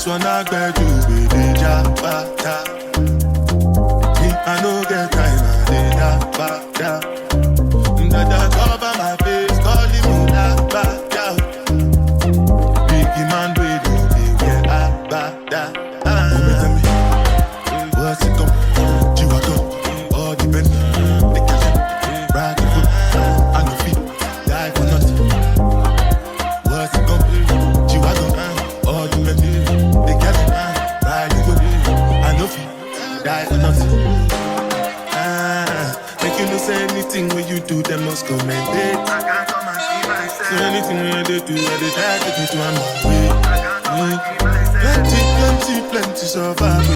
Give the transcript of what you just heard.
When I beg you, baby, Jabata. Me, I no get time, I did that, bada. That cover my face, calling me that, bada. Biggie man, we don't be where I, bada. Tell me, what's it come? Chihuahua, all the pen, the cash, ride the foot, I no feet, die for nothing. What's it come? Chihuahua, all the pen. Die for nothing. Make you no say anything when you do, them must commend it. I can't come and see myself. So anything when they do, I they try to take me to another way. Plenty survival.